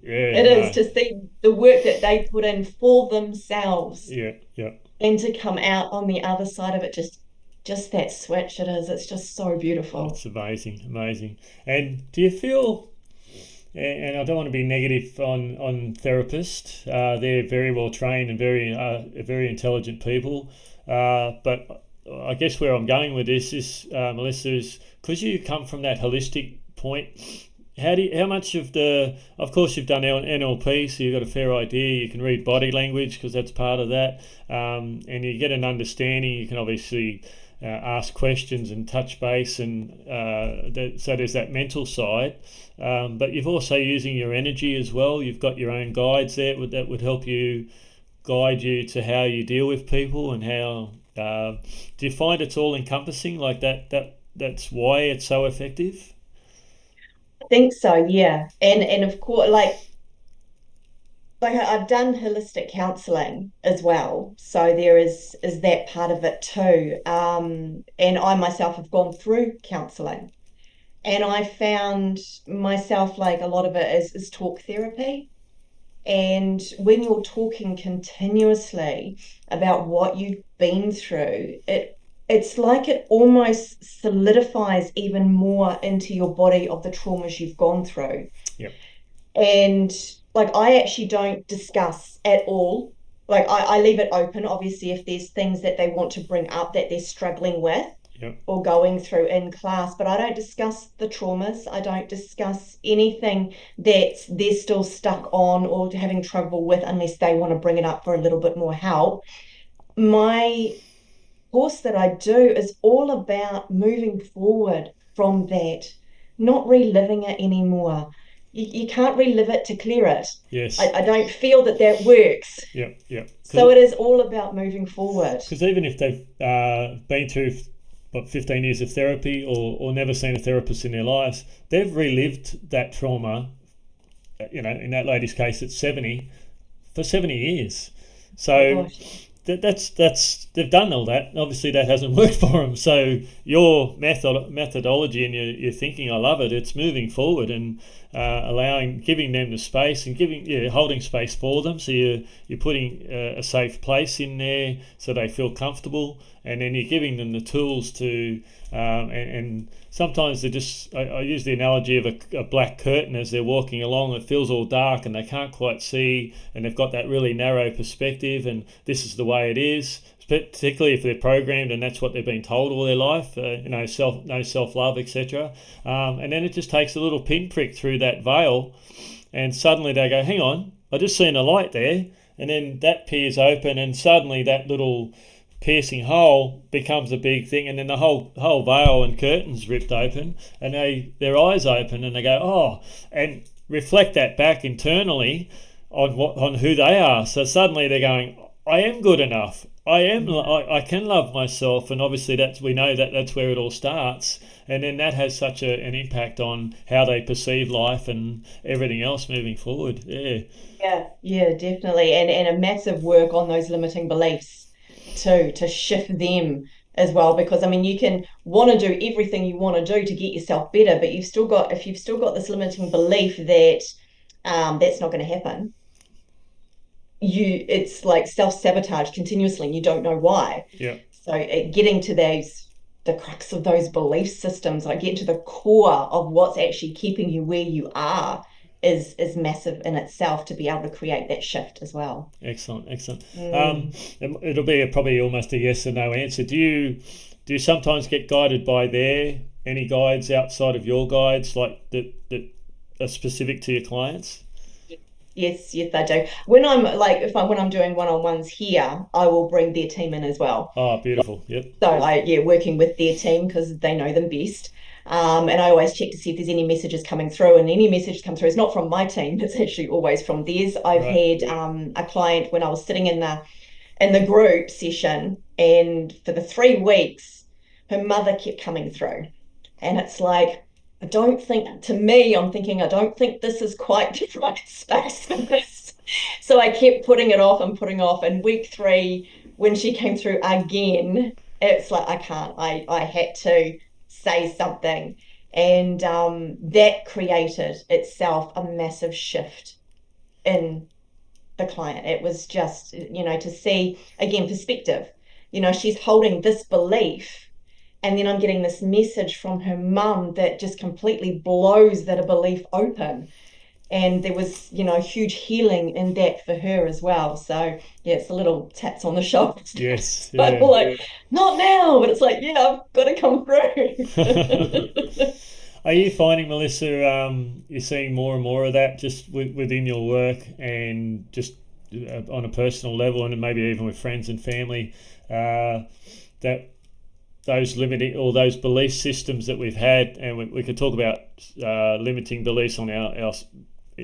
It is
no,
to see the work that they put in for themselves
yeah, yeah.
and to come out on the other side of it, just that switch it is. It's just so
That's
beautiful.
amazing, amazing. And do you feel, and I don't want to be negative on therapists, they're very well trained and very intelligent people, but I guess where I'm going with this is, Melissa, is because you come from that holistic point. How much of course you've done NLP, so you've got a fair idea. You can read body language because that's part of that, and you get an understanding. You can obviously ask questions and touch base, and so there's that mental side. But you've also using your energy as well. You've got your own guides there that would help you guide you to how you deal with people and how. Do you find it's all encompassing like that? That's why it's so effective.
I think so, yeah. And of course, like I've done holistic counselling as well, so there is that part of it too. And I myself have gone through counselling, and I found myself like a lot of it is talk therapy. And when you're talking continuously about what you've been through, it's like it almost solidifies even more into your body of the traumas you've gone through.
Yep.
And like I actually don't discuss at all. Like I leave it open, obviously, if there's things that they want to bring up that they're struggling with
Yep.
or going through in class, but I don't discuss the traumas. I don't discuss anything that they're still stuck on or having trouble with unless they want to bring it up for a little bit more help. My course that I do is all about moving forward from that, not reliving it anymore. You can't relive it to clear it.
Yes.
I don't feel that that works.
Yep. Yep.
So it is all about moving forward.
Because even if they've been through 15 years of therapy or never seen a therapist in their lives, they've relived that trauma. In that lady's case, it's 70 for 70 years.
Oh my
So
gosh.
that's they've done all that. Obviously, that hasn't worked for them. So your methodology and your thinking, I love it. It's moving forward and giving them the space and holding space for them. So you're putting a safe place in there so they feel comfortable, and then you're giving them the tools to and sometimes they just I use the analogy of a black curtain as they're walking along. It feels all dark and they can't quite see, and they've got that really narrow perspective, and this is the way it is, particularly if they're programmed and that's what they've been told all their life, no self love, etc. And then it just takes a little pinprick through that veil, and suddenly they go, "Hang on, I just seen a light there," and then that peers open, and suddenly that little piercing hole becomes a big thing, and then the whole veil and curtains ripped open, and their eyes open, and they go, "Oh," and reflect that back internally on who they are. So suddenly they're going, "I am good enough. I can love myself," and obviously we know that's where it all starts, and then that has such an impact on how they perceive life and everything else moving forward. Yeah.
Yeah, definitely. And a massive work on those limiting beliefs too, to shift them as well. Because I mean you can want to do everything you want to do to get yourself better, but if you've still got this limiting belief that that's not going to happen, it's like self-sabotage continuously and you don't know why.
Yeah.
So getting to the crux of those belief systems, like get to the core of what's actually keeping you where you are is massive in itself to be able to create that shift as well.
Excellent, excellent.
Mm.
It'll be probably almost a yes or no answer. Do you sometimes get guided by any guides outside of your guides, like that are specific to your clients?
Yes, I do. When I'm like if I when I'm doing one-on-ones here, I will bring their team in as well.
Oh, beautiful. Yep.
So yeah, working with their team because they know them best. And I always check to see if there's any messages coming through, and any message come through. It's not from my team; it's actually always from theirs. I've
Right.
had a client when I was sitting in the group session, and for the 3 weeks, her mother kept coming through, and it's like I don't think, to me, I'm thinking, I don't think this is quite the right space for this. So I kept putting it off and putting off. And week 3, when she came through again, it's like, I can't, I had to say something. And that created itself a massive shift in the client. It was just, to see, again, perspective. She's holding this belief, and then I'm getting this message from her mum that just completely blows that a belief open. And there was, huge healing in that for her as well. So yeah, it's a little taps on the shoulder.
Yes,
But
yeah.
like, not now, but it's like, yeah, I've got to come through.
Are you finding, Melissa, you're seeing more and more of that just within your work and just on a personal level, and maybe even with friends and family, that those limiting or those belief systems that we've had, and we could talk about limiting beliefs on our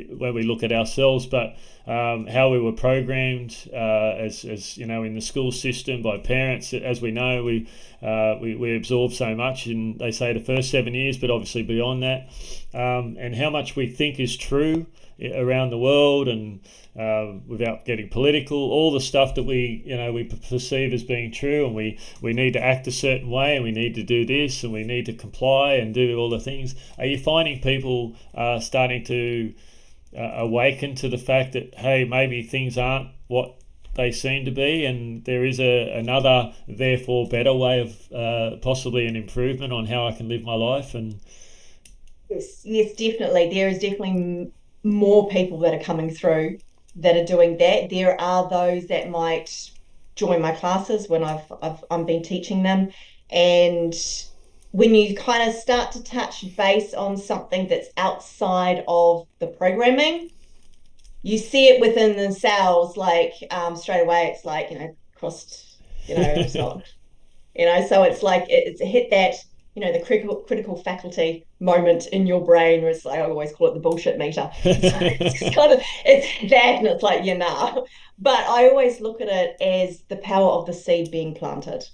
when we look at ourselves, but how we were programmed as in the school system by parents. As we know, we absorb so much, and they say the first 7 years, but obviously beyond that, and how much we think is true around the world, and without getting political, all the stuff that we perceive as being true, and we need to act a certain way, and we need to do this, and we need to comply and do all the things. Are you finding people starting to awaken to the fact that, hey, maybe things aren't what they seem to be, and there is another, therefore better way of possibly an improvement on how I can live my life? And
Yes, yes, definitely. There is definitely more people that are coming through that are doing that. There are those that might join my classes when I'm been teaching them, and when you kind of start to touch base on something that's outside of the programming, you see it within themselves, like straight away. It's like, crossed, it's not, so it's like it's hit that, the critical faculty moment in your brain where it's like, I always call it the bullshit meter. So it's just kind of, it's that, and it's like, but I always look at it as the power of the seed being planted.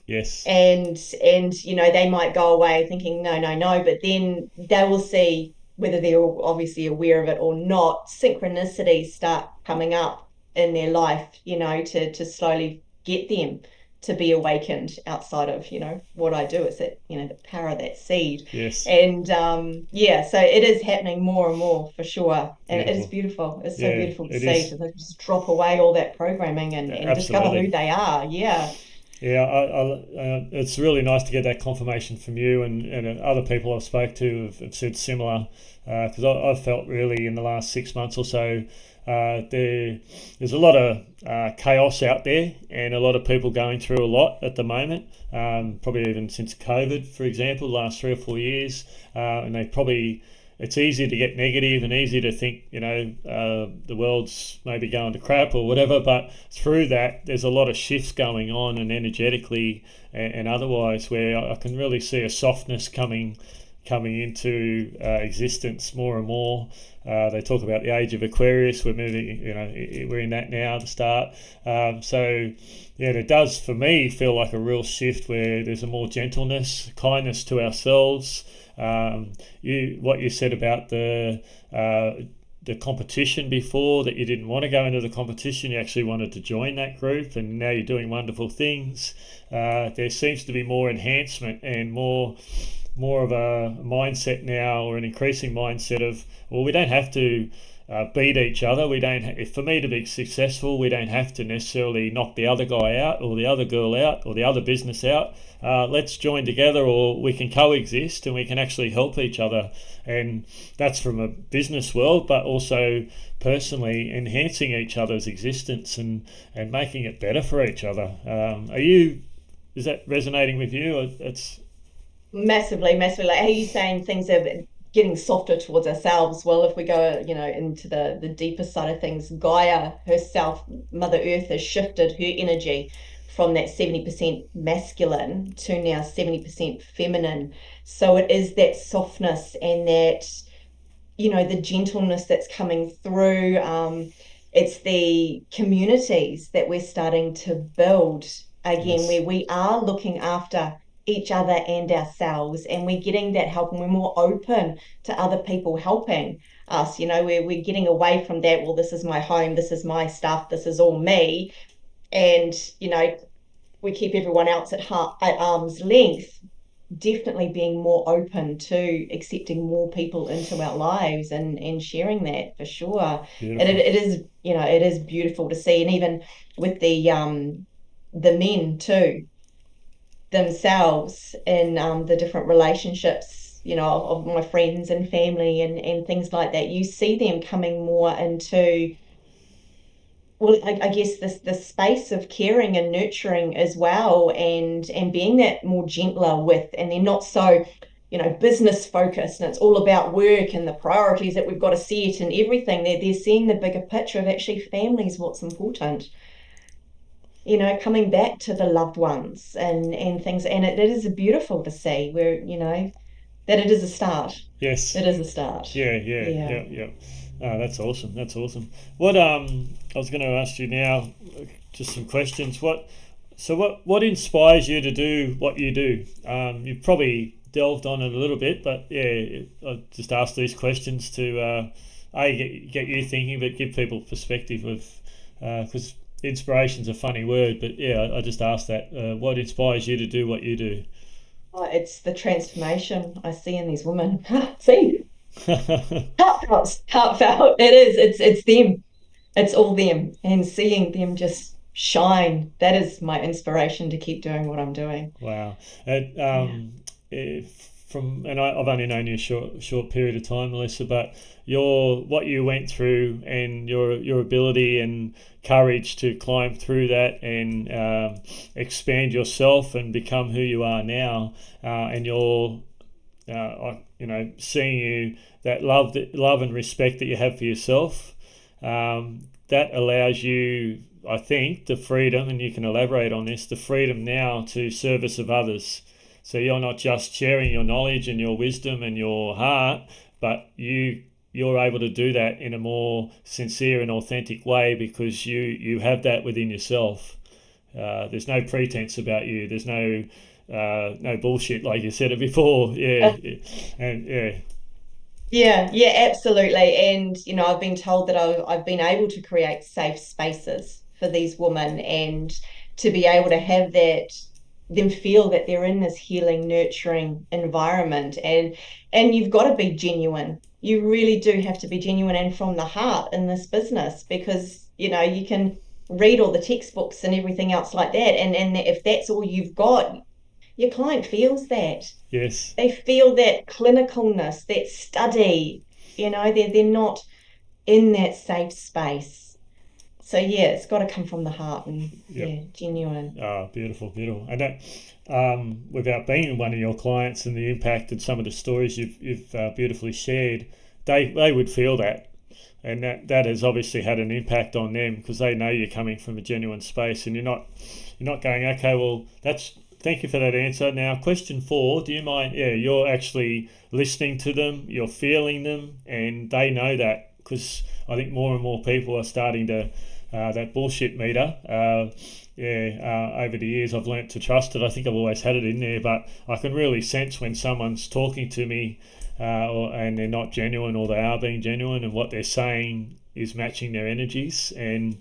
yes,
And they might go away thinking no, no, no, but then they will see, whether they're obviously aware of it or not, synchronicities start coming up in their life, to slowly get them to be awakened outside of, what I do. Is that, the power of that seed.
yes,
And yeah, so it is happening more and more for sure. And it is
beautiful.
beautiful. It's so
Yeah,
beautiful to
it
see,
is.
to just drop away all that programming and discover who
Absolutely.
they are. Yeah.
Yeah, it's really nice to get that confirmation from you, and other people I've spoke to have said similar, because I've felt really in the last 6 months or so, there's a lot of chaos out there, and a lot of people going through a lot at the moment, probably even since COVID, for example, the last 3 or 4 years, and they probably, it's easy to get negative and easy to think, the world's maybe going to crap or whatever. But through that, there's a lot of shifts going on, and energetically and otherwise, where I can really see a softness coming into existence more and more. They talk about the age of Aquarius. We're moving, we're in that now, the start. So, yeah, it does for me feel like a real shift where there's a more gentleness, kindness to ourselves. What you said about the competition before, that you didn't want to go into the competition, you actually wanted to join that group, and now you're doing wonderful things. There seems to be more enhancement and more of a mindset now, or an increasing mindset of, well, we don't have to beat each other. We don't. For me to be successful, we don't have to necessarily knock the other guy out, or the other girl out, or the other business out. Let's join together, or we can coexist, and we can actually help each other. And that's from a business world, but also personally enhancing each other's existence, and making it better for each other. Is that resonating with you? It's
Massively, massively. Like, are you saying things are getting softer towards ourselves? Well, if we go, into the deeper side of things, Gaia herself, Mother Earth, has shifted her energy from that 70% masculine to now 70% feminine. So it is that softness and that, the gentleness that's coming through. It's the communities that we're starting to build again,
yes,
where we are looking after each other and ourselves, and we're getting that help, and we're more open to other people helping us. We're getting away from that, well, this is my home, this is my stuff, this is all me. And we keep everyone else at arm's length, definitely being more open to accepting more people into our lives and sharing that, for sure. And
Beautiful.
it is, it is beautiful to see. And even with the men too, themselves, in the different relationships, of my friends and family and things like that, you see them coming more into, well, I guess this space of caring and nurturing as well, and being that more gentler with, and they're not so, business focused, and it's all about work and the priorities that we've got to set and everything. They're seeing the bigger picture of actually families, what's important. Coming back to the loved ones and things, and it is beautiful to see where, that it is a start.
Yes.
It is a start.
Yeah, yeah,
Yeah.
yeah, yeah. Oh, that's awesome. That's awesome. What I was going to ask you now, just some questions. What inspires you to do what you do? You've probably delved on it a little bit, but yeah, I just asked these questions to get you thinking, but give people perspective of, because inspiration's a funny word, but yeah, I just asked that. What inspires you to do what you do?
Oh, it's the transformation I see in these women. See, heartfelt, heartfelt. It is. It's them. It's all them, and seeing them just shine. That is my inspiration to keep doing what I'm doing.
Wow.
Yeah.
I've only known you a short period of time, Melissa, but what you went through and your ability and courage to climb through that and expand yourself and become who you are now, and seeing you, that love and respect that you have for yourself, that allows you, I think, the freedom, and you can elaborate on this, the freedom now to service of others. So you're not just sharing your knowledge and your wisdom and your heart, but you're able to do that in a more sincere and authentic way because you have that within yourself. There's no pretense about you. There's no bullshit, like you said it before.
Uh,
Yeah, and yeah,
yeah, yeah, absolutely. And I've been told that I've been able to create safe spaces for these women, and to be able to have them feel that they're in this healing, nurturing environment. And you've got to be genuine. You really do have to be genuine and from the heart in this business, because you can read all the textbooks and everything else like that, and if that's all you've got, your client feels that.
yes,
They feel that clinicalness, that study. They're not in that safe space. So yeah, it's got to come from the heart, and
yep.
yeah, genuine.
Oh, beautiful, beautiful. And that, without being one of your clients and the impact and some of the stories you've beautifully shared, they would feel that, and that has obviously had an impact on them because they know you're coming from a genuine space, and you're not going, okay, well, that's, thank you for that answer. Now, question 4, do you mind? Yeah, you're actually listening to them, you're feeling them, and they know that, because I think more and more people are starting to, that bullshit meter. Over the years I've learnt to trust it. I think I've always had it in there, but I can really sense when someone's talking to me, and they're not genuine, or they are being genuine, and what they're saying is matching their energies. And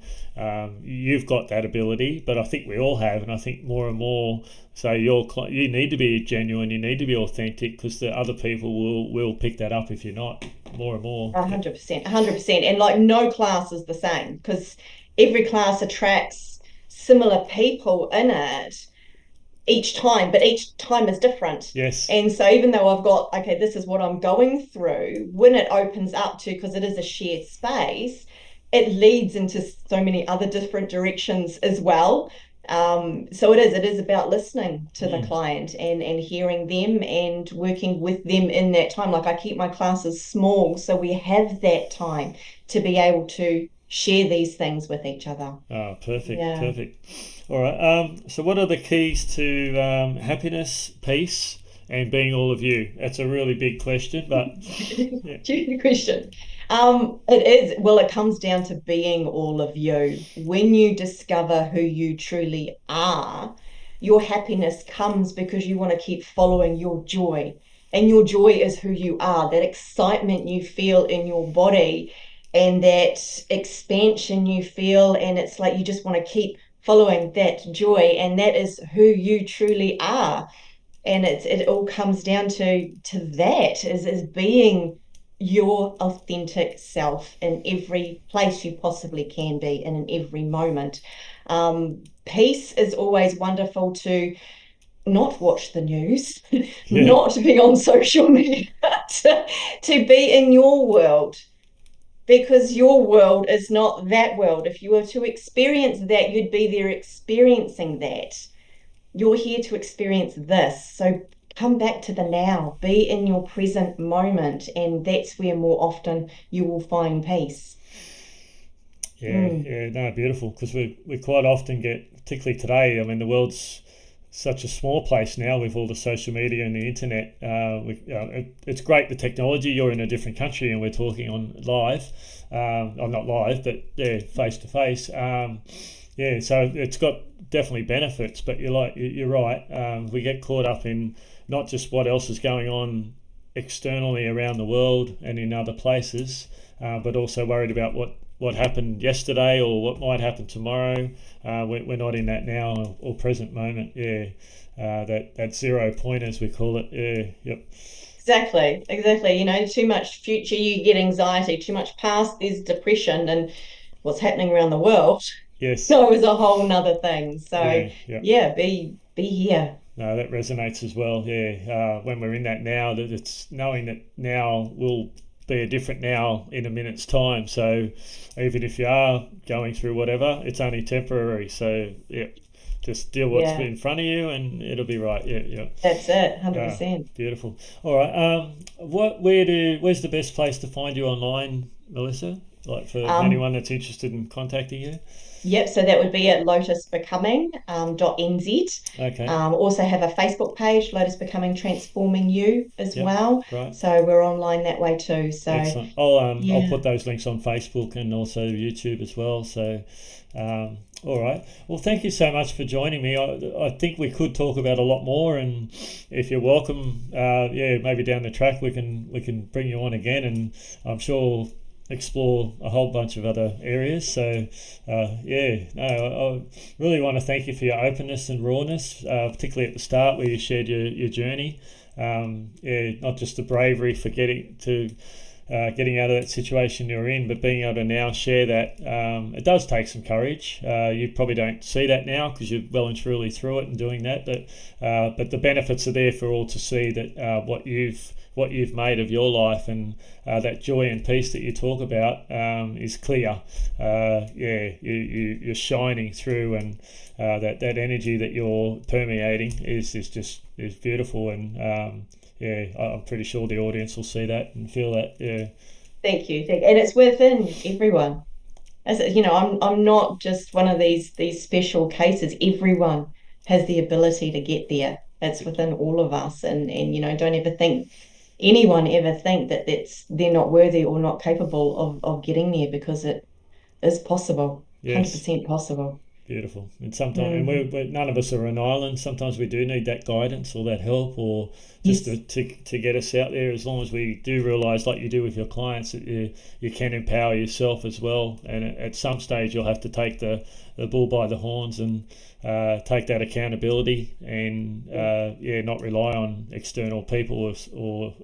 you've got that ability, but I think we all have, and I think more and more. So you need to be genuine, you need to be authentic, because the other people will pick that up if you're not. More and more.
100%, 100%. And like no class is the same, because every class attracts similar people in it each time, but each time is different.
Yes.
And so even though I've got, okay, this is what I'm going through, when it opens up to, because it is a shared space, it leads into so many other different directions as well. So it is about listening to the
Mm.
client and hearing them and working with them in that time. Like I keep my classes small so we have that time to be able to share these things with each other.
Oh, perfect,
Yeah.
perfect. All right. So, what are the keys to happiness, peace, and being all of you? That's a really big question, but yeah,
Good question. It is, well, it comes down to being all of you. When you discover who you truly are, your happiness comes because you want to keep following your joy. And your joy is who you are, that excitement you feel in your body and that expansion you feel. And it's like you just want to keep following that joy. And that is who you truly are. And it all comes down to that is being your authentic self in every place you possibly can be and in every moment. Peace is always wonderful to not watch the news,
Yeah.
not to be on social media, to be in your world, because your world is not that world. If you were to experience that, you'd be there experiencing that. You're here to experience this. So come back to the now, be in your present moment, and that's where more often you will find peace.
Yeah, no, beautiful. Because we quite often get, particularly today. I mean, the world's such a small place now with all the social media and the internet. It's great, the technology. You're in a different country and we're talking on live, or not live, but yeah, face to face. Yeah, so it's got definitely benefits. But you're right. We get caught up in not just what else is going on externally around the world and in other places, but also worried about what happened yesterday or what might happen tomorrow. We're not in that now or present moment. Yeah, that 0 point as we call it. Yeah, yep.
Exactly. You know, too much future, you get anxiety. Too much past, there's depression, and what's happening around the world.
Yes.
So is a whole nother thing. So
Yeah, yeah.
yeah, be here.
No, that resonates as well. Yeah, when we're in that now, that it's knowing that now will be a different now in a minute's time. So even if you are going through whatever, it's only temporary. So yeah, just deal what's
Yeah,
in front of you, and it'll be right. Yeah, yeah.
that's it, 100%.
Beautiful. All right. Where's the best place to find you online, Melissa? Like for
Um,
anyone that's interested in contacting you.
Yep, so that would be at Lotus Becoming .nz.
Okay.
Also have a Facebook page, Lotus Becoming Transforming You as
Yep.
well.
Great.
So we're online that way too. So
Excellent. I'll
yeah,
put those links on Facebook and also YouTube as well. So, all right. Well, thank you so much for joining me. I think we could talk about a lot more, and if you're welcome, yeah, maybe down the track we can bring you on again, and I'm sure explore a whole bunch of other areas. So, yeah, no, I really want to thank you for your openness and rawness, particularly at the start where you shared your journey. Yeah, not just the bravery for getting out of that situation you're in, but being able to now share that. It does take some courage. You probably don't see that now because you're well and truly through it and doing that, but the benefits are there for all to see that what you've made of your life and that joy and peace that you talk about is clear. Yeah, you're shining through, and that energy that you're permeating is beautiful, and yeah, I'm pretty sure the audience will see that and feel that. Yeah,
thank you. And it's within everyone. You know, I'm not just one of these special cases. Everyone has the ability to get there. It's within all of us. And you know, don't ever think anyone ever think that they're not worthy or not capable of getting there, because it is possible,
yes.
100% possible.
Beautiful. And sometimes, and
Mm.
none of us are an island. Sometimes we do need that guidance or that help, or just
Yes.
to get us out there. As long as we do realise, like you do with your clients, that you can empower yourself as well. And at some stage, you'll have to take the bull by the horns and take that accountability, and yeah, not rely on external people or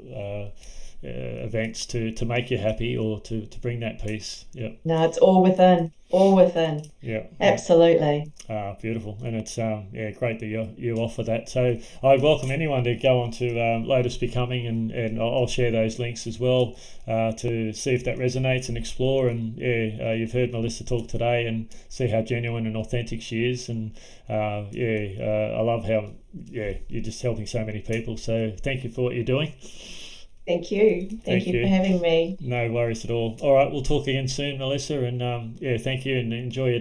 events to make you happy or to bring that peace. Yeah,
No, it's all within, all within.
yeah, yeah.
Absolutely.
Beautiful, and it's yeah, great that you offer that. So I welcome anyone to go on to Lotus Becoming, and I'll share those links as well to see if that resonates and explore. And yeah, you've heard Melissa talk today and see how genuine and authentic she is, and yeah, I love how you're just helping so many people. So thank you for what you're doing.
Thank you. Thank
Thank
you for
you.
having me.
No worries at all. All right, we'll talk again soon, Melissa, and yeah, thank you and enjoy your day.